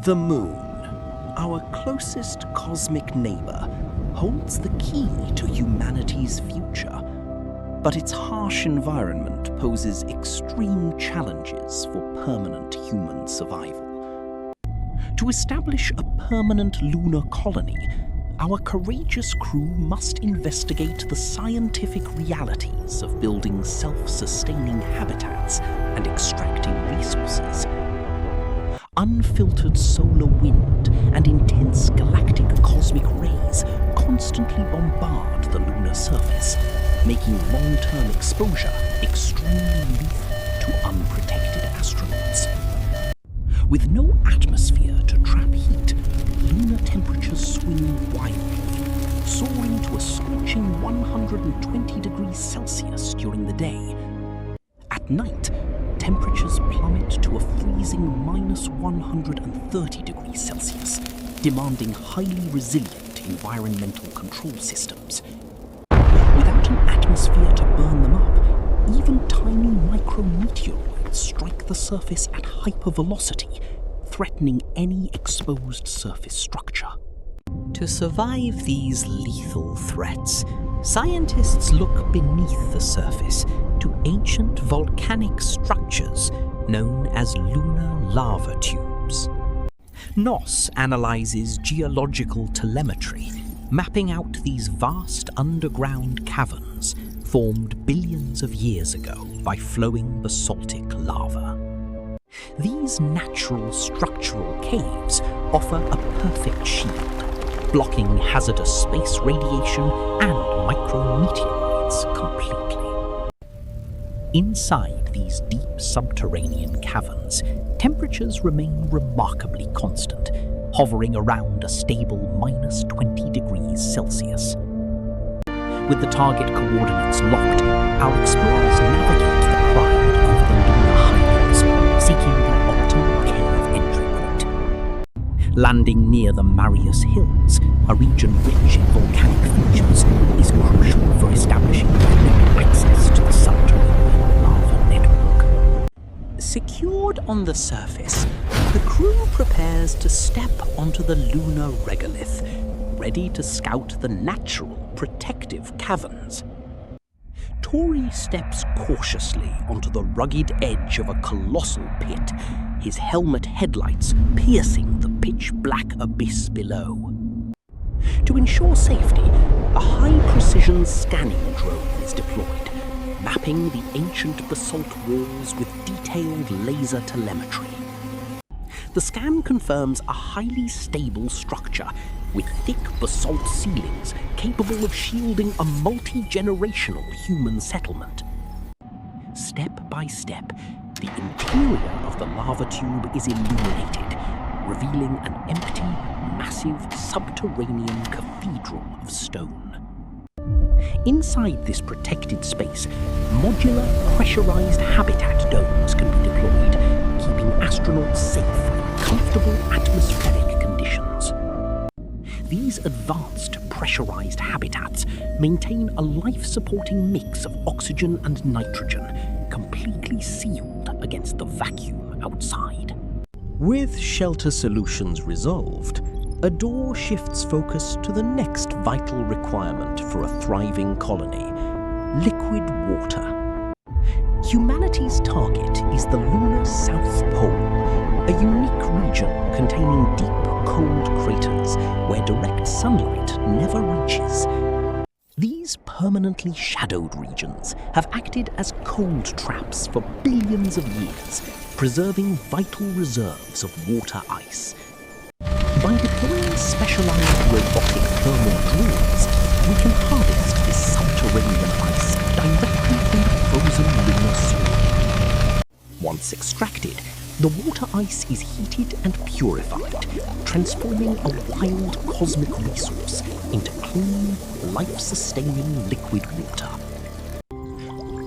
The Moon, our closest cosmic neighbor, holds the key to humanity's future. But its harsh environment poses extreme challenges for permanent human survival. To establish a permanent lunar colony, our courageous crew must investigate the scientific realities of building self-sustaining habitats and extracting resources. Unfiltered solar wind and intense galactic cosmic rays constantly bombard the lunar surface, making long-term exposure extremely lethal to unprotected astronauts. With no atmosphere to trap heat, lunar temperatures swing wildly, soaring to a scorching 120 degrees Celsius during the day. At night, temperatures plummet to a freezing -130 degrees Celsius, demanding highly resilient environmental control systems. Without an atmosphere to burn them up, even tiny micrometeoroids strike the surface at hypervelocity, threatening any exposed surface structure. To survive these lethal threats, scientists look beneath the surface to ancient volcanic structures known as lunar lava tubes. NOS analyzes geological telemetry, mapping out these vast underground caverns formed billions of years ago by flowing basaltic lava. These natural structural caves offer a perfect shield, blocking hazardous space radiation and micrometeoroids completely. Inside these deep subterranean caverns, temperatures remain remarkably constant, hovering around a stable -20 degrees Celsius. With the target coordinates locked, our explorers navigate the crowd over the lunar highlands, seeking the optimal cave entry point. Landing near the Marius Hills, a region rich in volcanic features, is crucial for establishing direct access to the subterranean lava network. Secured on the surface, the crew prepares to step onto the lunar regolith, ready to scout the natural protective caverns. Tori steps cautiously onto the rugged edge of a colossal pit, his helmet headlights piercing the pitch-black abyss below. To ensure safety, a high-precision scanning drone is deployed, mapping the ancient basalt walls with detailed laser telemetry. The scan confirms a highly stable structure with thick basalt ceilings capable of shielding a multi-generational human settlement. Step by step, the interior of the lava tube is illuminated, revealing an empty, massive subterranean cathedral of stone. Inside this protected space, modular pressurized habitat domes can be deployed, keeping astronauts safe in comfortable atmospheric conditions. These advanced pressurized habitats maintain a life-supporting mix of oxygen and nitrogen, completely sealed against the vacuum outside. With shelter solutions resolved, Adore shifts focus to the next vital requirement for a thriving colony: liquid water. Humanity's target is the lunar South Pole, a unique region containing deep, cold craters where direct sunlight never reaches. These permanently shadowed regions have acted as cold traps for billions of years, preserving vital reserves of water ice. By deploying specialized robotic thermal drills, we can harvest this subterranean ice directly from the frozen lunar soil. Once extracted, the water ice is heated and purified, transforming a wild cosmic resource into clean, life-sustaining liquid water.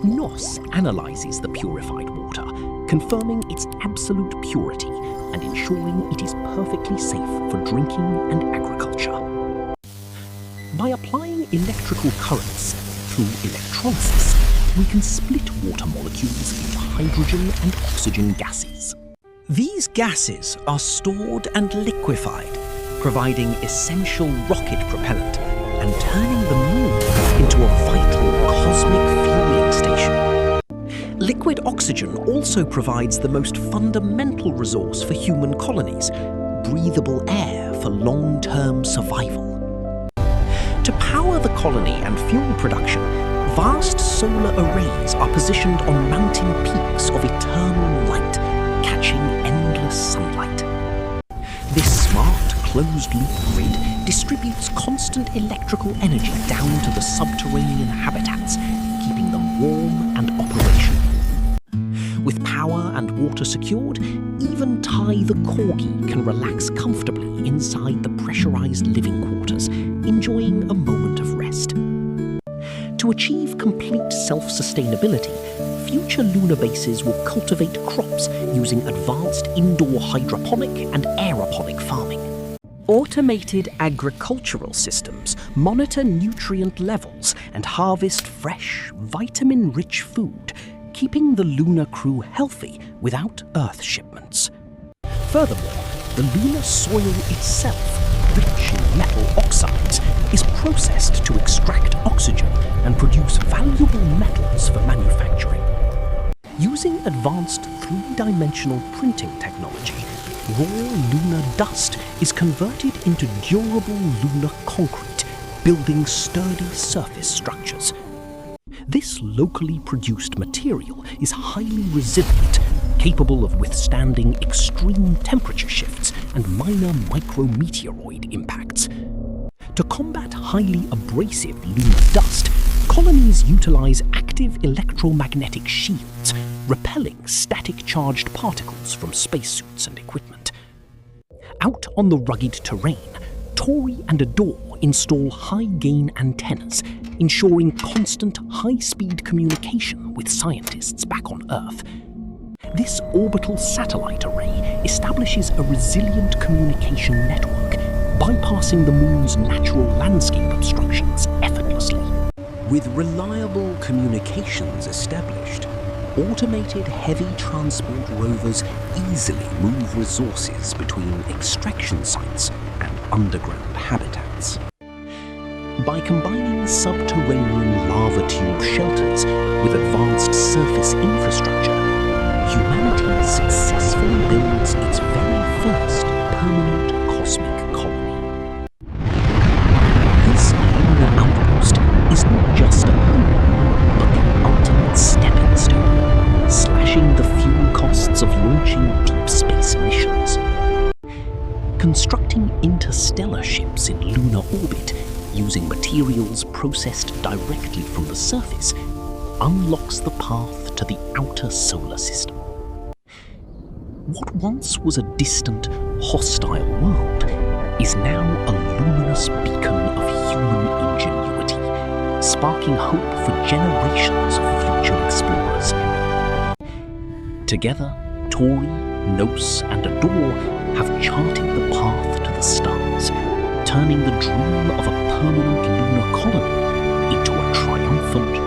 NOS analyzes the purified water, confirming its absolute purity and ensuring it is perfectly safe for drinking and agriculture. By applying electrical currents through electrolysis, we can split water molecules into hydrogen and oxygen gases. These gases are stored and liquefied, providing essential rocket propellant and turning the moon into a vital cosmic fueling station. Liquid oxygen also provides the most fundamental resource for human colonies, breathable air for long-term survival. To power the colony and fuel production, vast solar arrays are positioned on mountain peaks of eternal light, catching endless sunlight. This smart, closed-loop grid distributes constant electrical energy down to the subterranean habitats, keeping them warm and operational. With power and water secured, even Tie the Corgi can relax comfortably inside the pressurized living quarters, enjoying a moment of rest. To achieve complete self-sustainability, future lunar bases will cultivate crops using advanced indoor hydroponic and aeroponic farming. Automated agricultural systems monitor nutrient levels and harvest fresh, vitamin-rich food, keeping the lunar crew healthy without Earth shipments. Furthermore, the lunar soil itself, rich in metal oxides, is processed to extract oxygen and produce valuable metals for manufacturing. Using advanced three-dimensional printing technology, raw lunar dust is converted into durable lunar concrete, building sturdy surface structures. This locally produced material is highly resilient, capable of withstanding extreme temperature shifts and minor micrometeoroid impacts. To combat highly abrasive lunar dust, colonies utilize active electromagnetic shields, repelling static-charged particles from spacesuits and equipment. Out on the rugged terrain, Tori and Adore install high-gain antennas, ensuring constant high-speed communication with scientists back on Earth. This orbital satellite array establishes a resilient communication network, bypassing the moon's natural landscape obstructions effortlessly. With reliable communications established, automated heavy transport rovers easily move resources between extraction sites and underground habitats. By combining subterranean lava tube shelters with advanced surface infrastructure, humanity successfully builds its very first permanent cosmic colony. This lunar outpost is not just a home, but the ultimate stepping stone, slashing the fuel costs of launching deep space missions. Constructing interstellar ships in lunar orbit using materials processed directly from the surface unlocks the path to the outer solar system. What once was a distant, hostile world is now a luminous beacon of human ingenuity, sparking hope for generations of future explorers. Together, Tori, Nos, and Adore have charted the path to the stars, turning the dream of a permanent lunar colony into a triumphant